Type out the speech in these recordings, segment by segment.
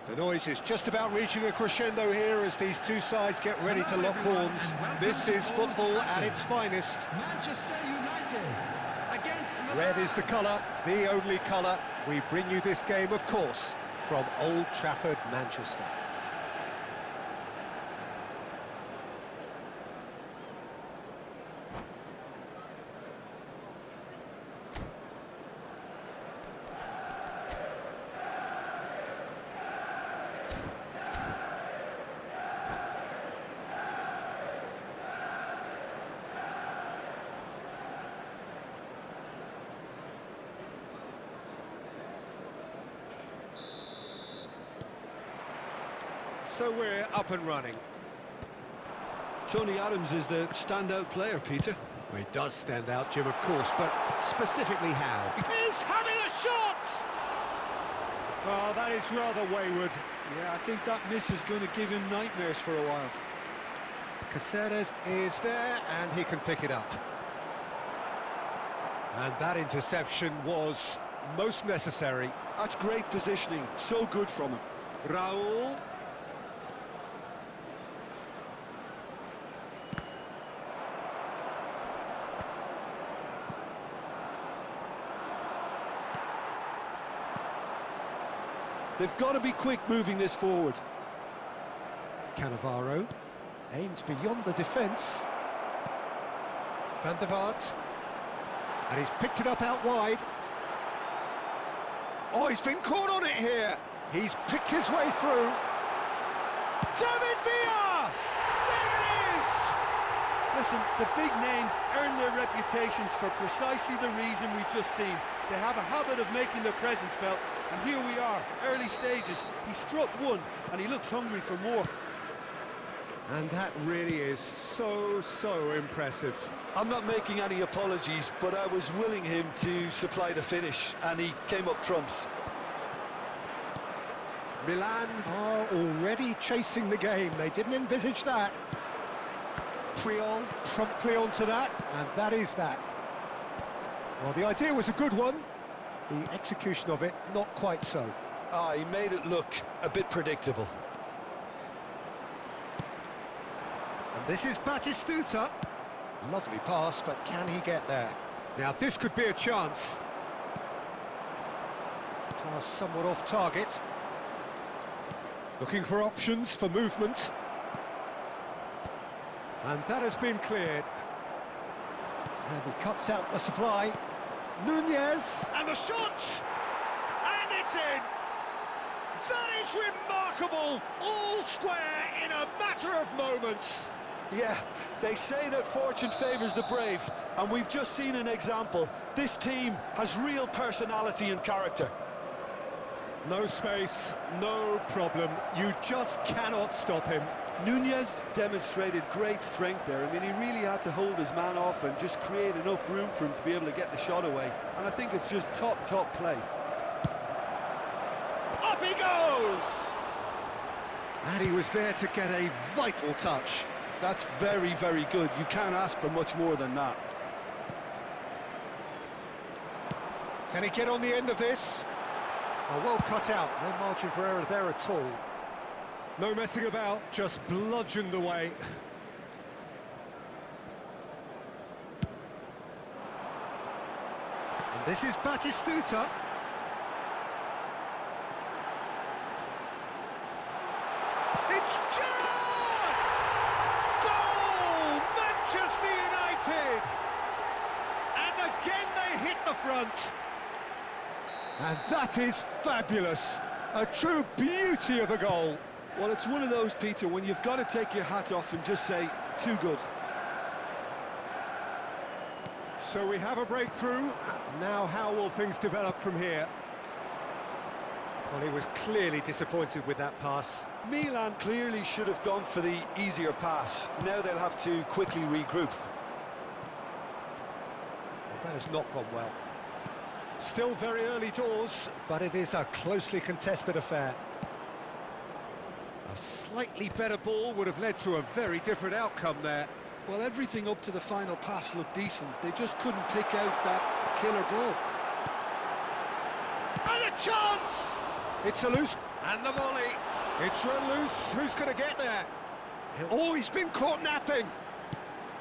The noise is just about reaching a crescendo here as these two sides get ready to lock horns. This is football at its finest. Manchester United against Milan. Red is the colour, the only colour. We bring you this game, of course, from Old Trafford, Manchester. So we're up and running. Tony Adams is the standout player, Peter. Well, he does stand out, Jim, of course, but specifically how? He's having a shot! Well, that is rather wayward. Yeah, I think that miss is going to give him nightmares for a while. Caceres is there, and he can pick it up. And that interception was most necessary. That's great positioning, so good from him. Raul. They've got to be quick moving this forward. Cannavaro aims beyond the defence. Van der Vaart. And he's picked it up out wide. Oh, he's been caught on it here. He's picked his way through. David Villa! There it is! Listen, the big names earn their reputations for precisely the reason we've just seen. They have a habit of making their presence felt, and here we are, early stages. He struck one, and he looks hungry for more. And that really is so impressive. I'm not making any apologies, but I was willing him to supply the finish, and he came up trumps. Milan are already chasing the game. They didn't envisage that. Puyol promptly onto that, and that is that. Well, the idea was a good one. The execution of it, not quite so. He made it look a bit predictable. And this is Batistuta. Lovely pass, but can he get there? Now, this could be a chance. Pass somewhat off target. Looking for options for movement. And that has been cleared. And he cuts out the supply. Nunez, and the shot! And it's in! That is remarkable! All square in a matter of moments. Yeah, they say that fortune favours the brave, and we've just seen an example. This team has real personality and character. No space, no problem. You just cannot stop him. Nunez demonstrated great strength there. I mean, he really had to hold his man off and just create enough room for him to be able to get the shot away. And I think it's just top play. Up he goes! And he was there to get a vital touch. That's very good. You can't ask for much more than that. Can he get on the end of this? Oh, well cut out. No margin for error there at all. No messing about, just bludgeoned away. And this is Batistuta. It's Gerrard! Goal! Manchester United! And again they hit the front. And that is fabulous. A true beauty of a goal. Well, it's one of those, Peter, when you've got to take your hat off and just say, too good. So we have a breakthrough. Now how will things develop from here? Well, he was clearly disappointed with that pass. Milan clearly should have gone for the easier pass. Now they'll have to quickly regroup. That has not gone well. Still very early doors, but it is a closely contested affair. A slightly better ball would have led to a very different outcome there. Well, everything up to the final pass looked decent. They just couldn't pick out that killer ball. And a chance! It's a loose, and the volley. It's run loose, who's going to get there? Oh, he's been caught napping.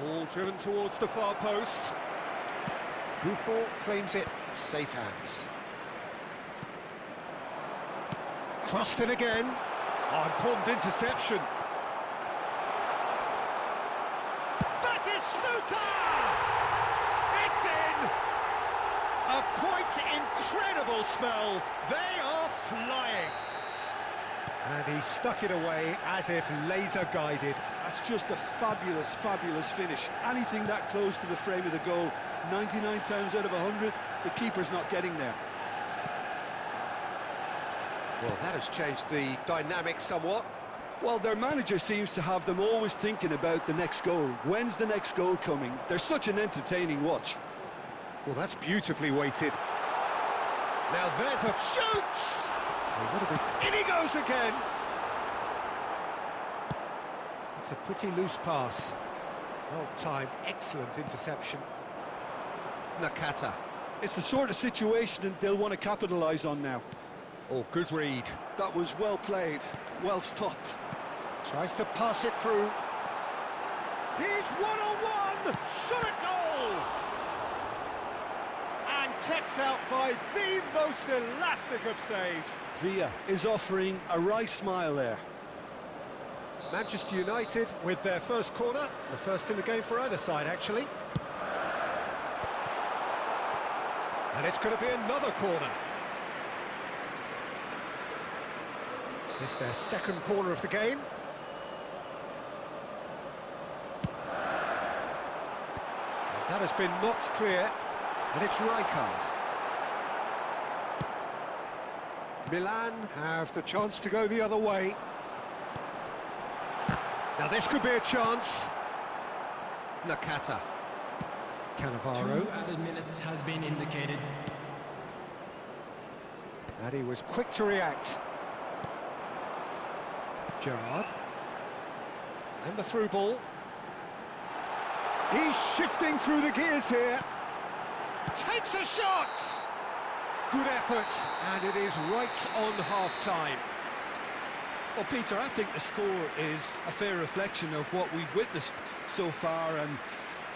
Ball driven towards the far post. Buffon claims it, safe hands. Crossed in again. Oh, important interception. Batistuta! It's in! A quite incredible spell. They are flying. And he stuck it away as if laser-guided. That's just a fabulous, fabulous finish. Anything that close to the frame of the goal, 99 times out of 100, the keeper's not getting there. Well, that has changed the dynamic somewhat. Well, their manager seems to have them always thinking about the next goal. When's the next goal coming? They're such an entertaining watch. Well, that's beautifully weighted. Now there's a shoot! In he goes again! It's a pretty loose pass. Well timed, excellent interception. Nakata. It's the sort of situation that they'll want to capitalise on now. Oh, good read. That was well played, well stopped. Tries to pass it through. He's one-on-one! Shot at goal! And kept out by the most elastic of saves. Villa is offering a right smile there. Manchester United with their first corner, the first in the game for either side, actually. And it's going to be another corner. It's their second corner of the game. And that has been knocked clear, and it's Rijkaard. Milan have the chance to go the other way. Now this could be a chance. Nakata. Cannavaro. 2 added minutes has been indicated. And he was quick to react. Gerrard. And the through ball. He's shifting through the gears here. Takes a shot! Good effort, and it is right on half-time. Well, Peter, I think the score is a fair reflection of what we've witnessed so far, and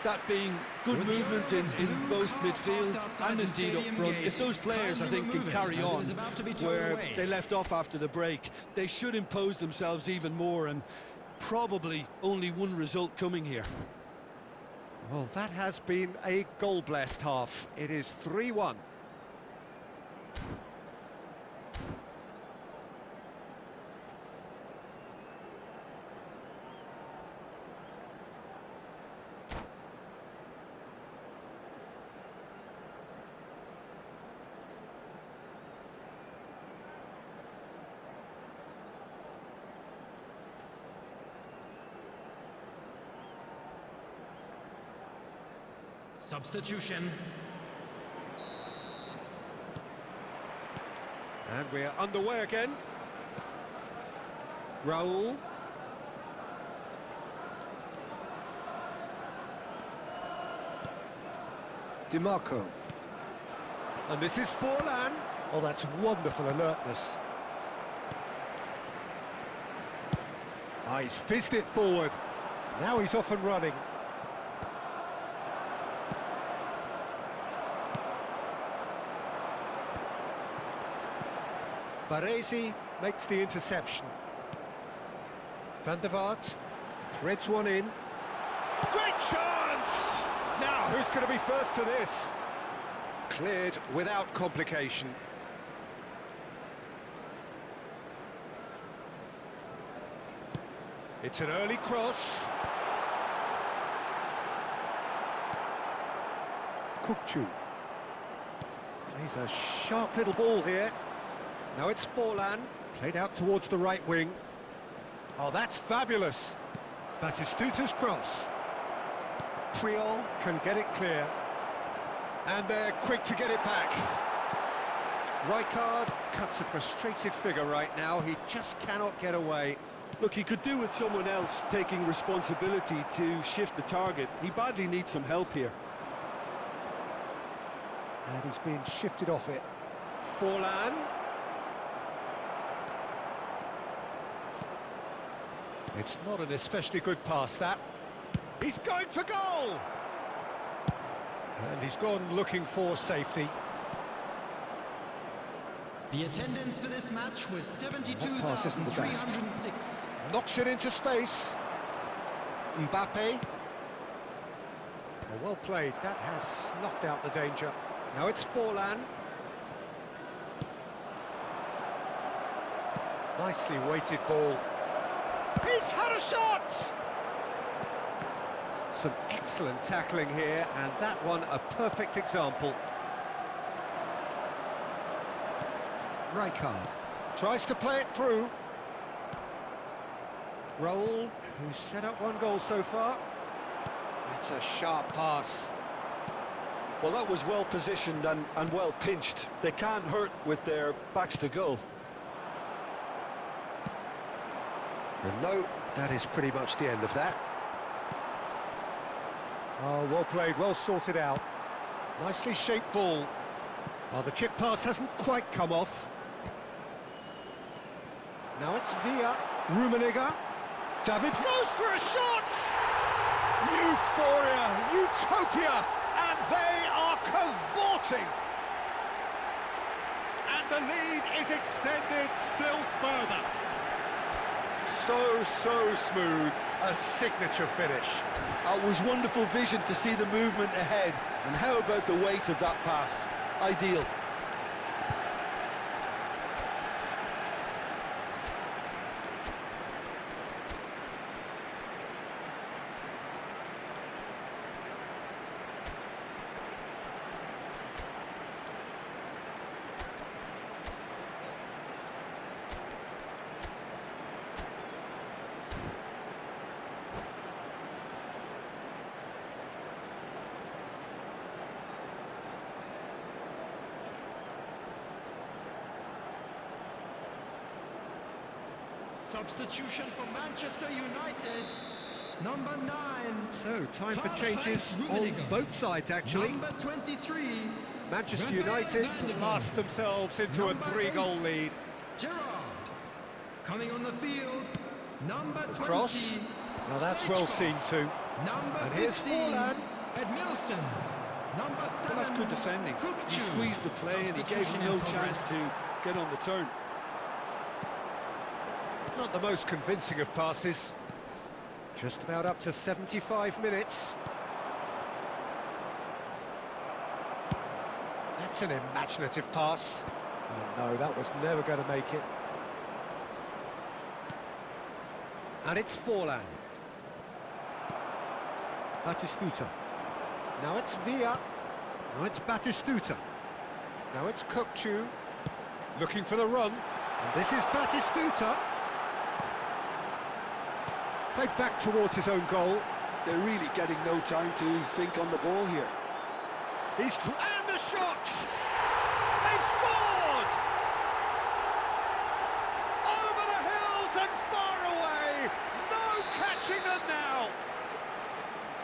that being good movement in both midfield and indeed up front. If those players, I think, can carry on where they left off after the break, they should impose themselves even more, and probably only one result coming here. Well, that has been a goal-blessed half. It is 3-1. Substitution. And we're underway again. Raul. DiMarco. And this is Forlan. Oh, that's wonderful alertness. Ah, he's fizzed it forward. Now he's off and running. Baresi makes the interception. Van der Vaart threads one in. Great chance! Now, who's going to be first to this? Cleared without complication. It's an early cross. Kukçu. Plays a sharp little ball here. Now it's Forlan, played out towards the right wing. Oh, that's fabulous. Batistuta's cross. Puyol can get it clear. And they're quick to get it back. Rijkaard cuts a frustrated figure right now. He just cannot get away. Look, he could do with someone else taking responsibility to shift the target. He badly needs some help here. And he's being shifted off it. Forlan. It's not an especially good pass, that. He's going for goal! And he's gone looking for safety. The attendance for this match was That pass isn't the best. 72,306. Knocks it into space. Mbappe. Well played. That has snuffed out the danger. Now it's Forlan. Nicely weighted ball. He's had a shot! Some excellent tackling here, and that one a perfect example. Rijkaard tries to play it through. Raul, who's set up one goal so far. That's a sharp pass. Well, that was well positioned and well pinched. They can't hurt with their backs to goal. And no, that is pretty much the end of that. Oh, well played, well sorted out. Nicely shaped ball. Well, the chip pass hasn't quite come off. Now it's Villa. Rummenigge. David goes for a shot! Euphoria, utopia, and they are cavorting. And the lead is extended still further. So smooth, a signature finish. It was wonderful vision to see the movement ahead. And how about the weight of that pass? Ideal. Substitution for Manchester United. Number 9. So, time for changes on both sides, actually. Number 23. Manchester United blast themselves into a 3-goal lead. Gerrard. Coming on the field. Number 20. Cross. Now that's well seen too. Number And here's 15. Forlan. Edmilson. Number 7. Well, that's good defending. He squeezed the play and he gave him no chance to get on the turn. Not the most convincing of passes. Just about up to 75 minutes. That's an imaginative pass. Oh no, that was never going to make it. And it's Forlan. Batistuta. Now it's Villa. Now it's Batistuta. Now it's Kökçü. Looking for the run. And this is Batistuta. Played back towards his own goal. They're really getting no time to think on the ball here. And the shot! They've scored! Over the hills and far away! No catching them now!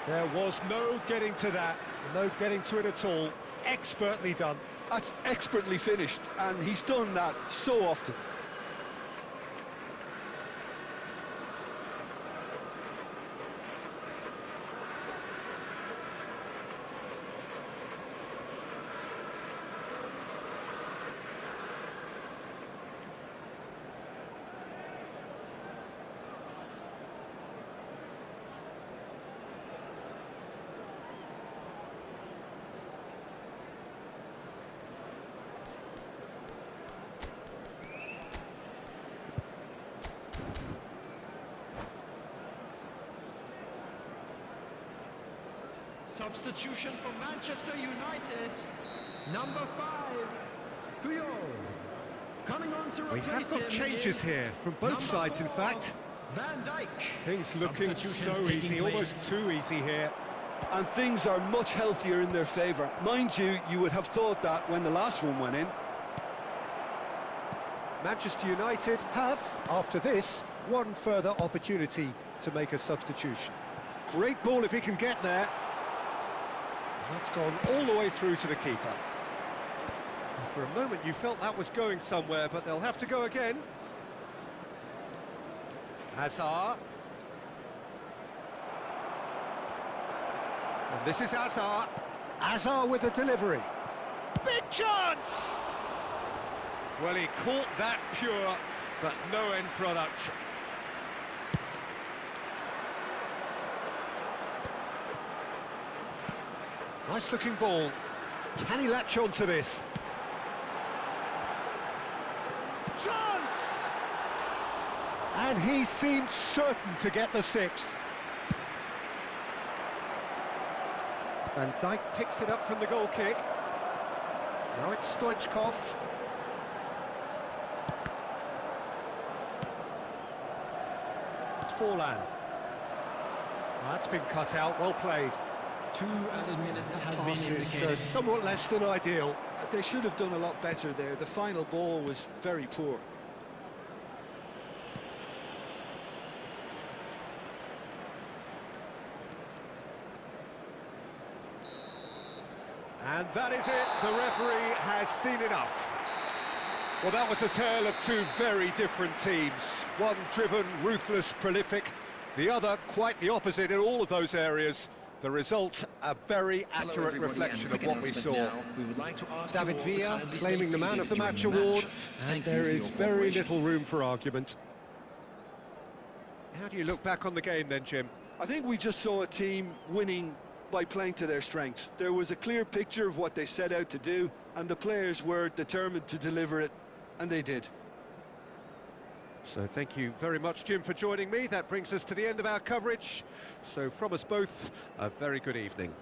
There was no getting to that, no getting to it at all. Expertly done. That's expertly finished, and he's done that so often. Substitution for Manchester United. Number 5. Puyol. Coming on to We replace have got him changes is here, from both number sides in 4, fact. Van Dijk. Things looking Substitutions so taking easy, place. almost too easy here. and things are much healthier in their favour. Mind you, you would have thought that when the last one went in. Manchester United have, after this, one further opportunity to make a substitution. Great ball if he can get there. That's gone all the way through to the keeper. For a moment you felt that was going somewhere, but they'll have to go again. Hazard. And this is Hazard. Hazard with the delivery. Big chance! Well, he caught that pure, but no end product. Nice looking ball. Can he latch on to this? Chance! And he seemed certain to get the sixth. Van Dijk picks it up from the goal kick. Now it's Stoichkov. Forlan. That's been cut out, well played. 2 added minutes has been Pass is indicated. somewhat less than ideal. They should have done a lot better there. The final ball was very poor. And that is it, the referee has seen enough. Well, that was a tale of two very different teams. One driven, ruthless, prolific, the other quite the opposite in all of those areas. The result, a very accurate reflection of what we saw. David Villa claiming the Man of the Match award, and there is very little room for argument. How do you look back on the game then, Jim? I think we just saw a team winning by playing to their strengths. There was a clear picture of what they set out to do, and the players were determined to deliver it, and they did. So thank you very much, Jim, for joining me. That brings us to the end of our coverage. So from us both, a very good evening.